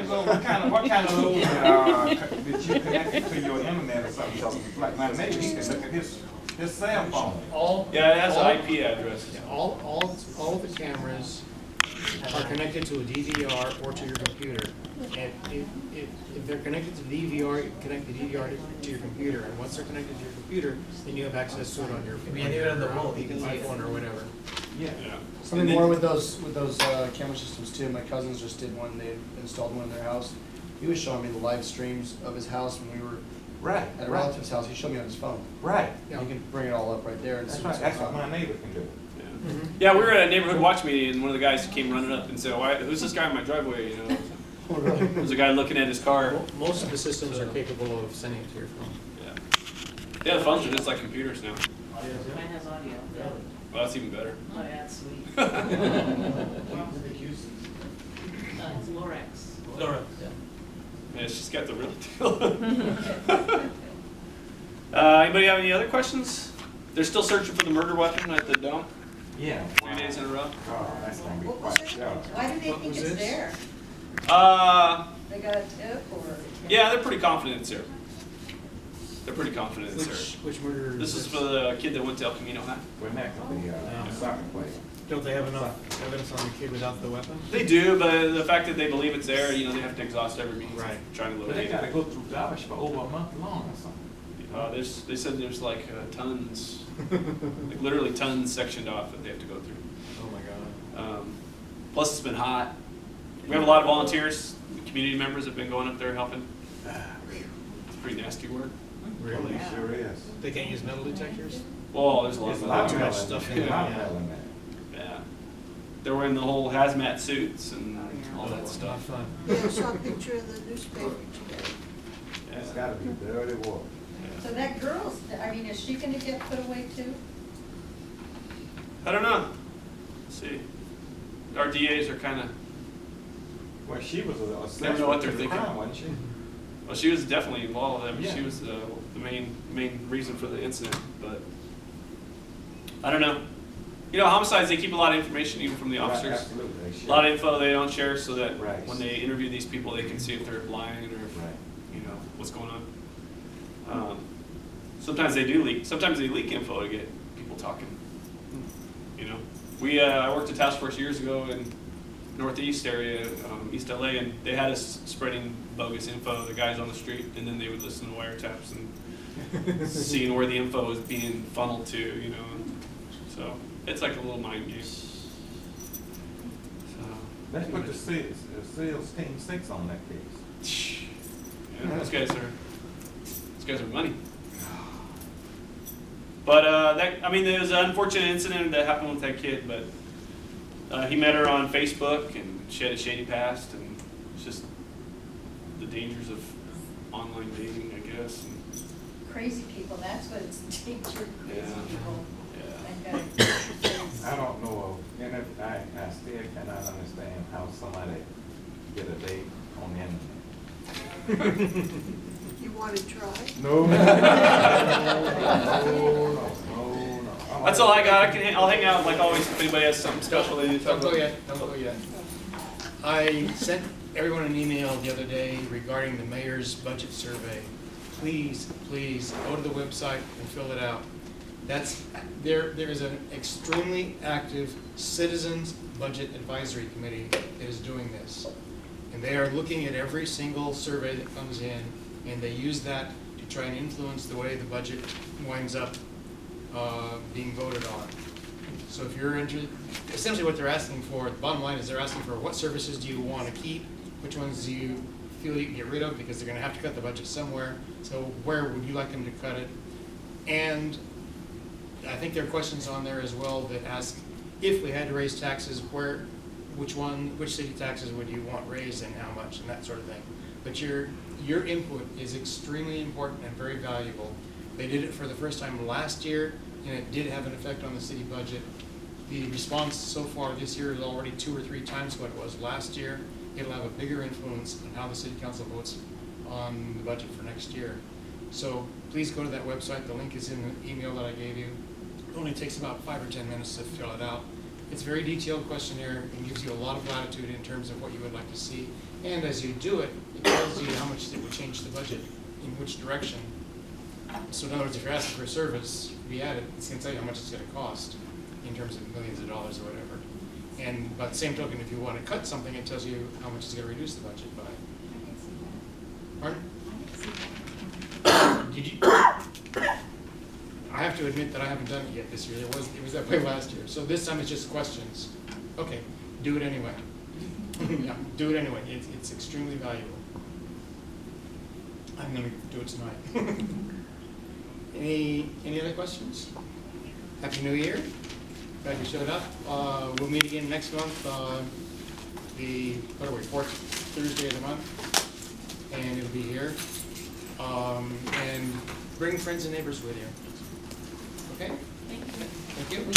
Angela, what kind of load did you connect to your internet or something? So, like my neighbor, he can look at his cell phone. Yeah, it has an IP address. Yeah, all of the cameras are connected to a DVR or to your computer. And if they're connected to the DVR, you connect the DVR to your computer. And once they're connected to your computer, then you have access to it on your iPhone or whatever. Yeah. Something more with those camera systems too. My cousins just did one. They installed one in their house. He was showing me the live streams of his house when we were Right. at a relative's house. He showed me on his phone. Right. You can bring it all up right there. And That's see right. what's That's going what on. my neighbor can do. Yeah, we were at a neighborhood watch meeting, and one of the guys came running up and said, "Why? Who's this guy in my driveway?" You know, Oh, really? there's a guy looking at his car. Most of the systems are capable of sending it to your phone. Yeah, the phones are just like computers now. Mine has audio. Well, that's even better. Oh, yeah, that's sweet. It's Lorex. Yeah, she's got the real deal. Anybody have any other questions? They're still searching for the murder weapon at the dump. Yeah. 3 days in a row. Oh, that's gonna be What was quite it? yeah. Why do they What think was it's this? there? They got a tip or? Yeah, they're pretty confident it's there. They're pretty confident it's there. Which murder? This is for the kid that went to El Camino High. We're next to the soccer player. Don't they have enough evidence on the kid without the weapon? They do, but the fact that they believe it's there, you know, they have to exhaust every means of Right. trying to But they locate gotta it. go through garbage for over a month long or something. They said there's like tons, like literally tons sectioned off that they have to go through. Oh my God. Plus, it's been hot. We have a lot of volunteers, community members have been going up there helping. It's pretty nasty work. Really? It sure is. They can't use metal detectors? Well, there's a lot There's of a lot of too metal much in stuff there. in A lot of there, metal in there. Yeah. They're wearing the whole hazmat suits and all that Not stuff. fun. Yeah, I saw a picture in the newspaper today. Yeah. It's gotta be dirty water. So that girl's, I mean, is she gonna get put away too? I don't know. Let's see. Our DAs are kind of, Well, she was a Never know what they're to the thinking. crime, wasn't she? well, she was definitely involved. I mean, she Yeah. was the main reason for the incident, but I don't know. You know, homicides, they keep a lot of information even from the Right, officers. absolutely. They should. A lot of info they don't share so that Right. when they interview these people, they can see if they're lying or if, Right. you know, what's going on. Sometimes they do leak. Sometimes they leak info to get people talking. You know, I worked at task force years ago in northeast area, East LA, and they had us spreading bogus info, the guys on the street, and then they would listen to wiretaps and seeing where the info was being funneled to, you know. So it's like a little mind game. So, Let's put the SEALs Team 6 on that case. yeah, those guys are money. But I mean, there was an unfortunate incident that happened with that kid, but he met her on Facebook, and she had a shady past, and it's just the dangers of online dating, I guess. And, Crazy people, that's what it's dangerous, crazy Yeah. people. yeah. I don't know, and if I still cannot understand how somebody get a date on the internet. You wanna try? No. No. That's all I got. I'll hang out like always if anybody has something special they need to talk Don't go about. yet, don't go yet. I sent everyone an email the other day regarding the mayor's budget survey. Please, please, go to the website and fill it out. There is an extremely active Citizens Budget Advisory Committee that is doing this. And they are looking at every single survey that comes in, and they use that to try and influence the way the budget winds up being voted on. So if you're interested, essentially what they're asking for, the bottom line is they're asking for what services do you want to keep, which ones do you feel you can get rid of, because they're going to have to cut the budget somewhere. So where would you like them to cut it? And I think there are questions on there as well that ask, if we had to raise taxes, which city taxes would you want raised and how much, and that sort of thing. But your input is extremely important and very valuable. They did it for the first time last year, and it did have an effect on the city budget. The response so far this year is already 2 or 3 times what it was last year. It'll have a bigger influence on how the city council votes on the budget for next year. So please go to that website. The link is in the email that I gave you. It only takes about 5 or 10 minutes to fill it out. It's a very detailed questionnaire and gives you a lot of latitude in terms of what you would like to see. And as you do it, it tells you how much it would change the budget, in which direction. So in other words, if you're asking for a service to be added, it's gonna tell you how much it's gonna cost in terms of millions of dollars or whatever. And by the same token, if you wanna cut something, it tells you how much it's gonna reduce the budget by. Pardon? Did you? I have to admit that I haven't done it yet this year. It was that way last year. So this time it's just questions. Okay, do it anyway. Yeah, do it anyway. It's extremely valuable. I'm gonna do it tonight. Any other questions? Happy New Year. Glad you showed up. We'll meet again next month, what are we, fourth Thursday of the month? And it'll be here. And bring friends and neighbors with you. Okay? Thank you. Thank you.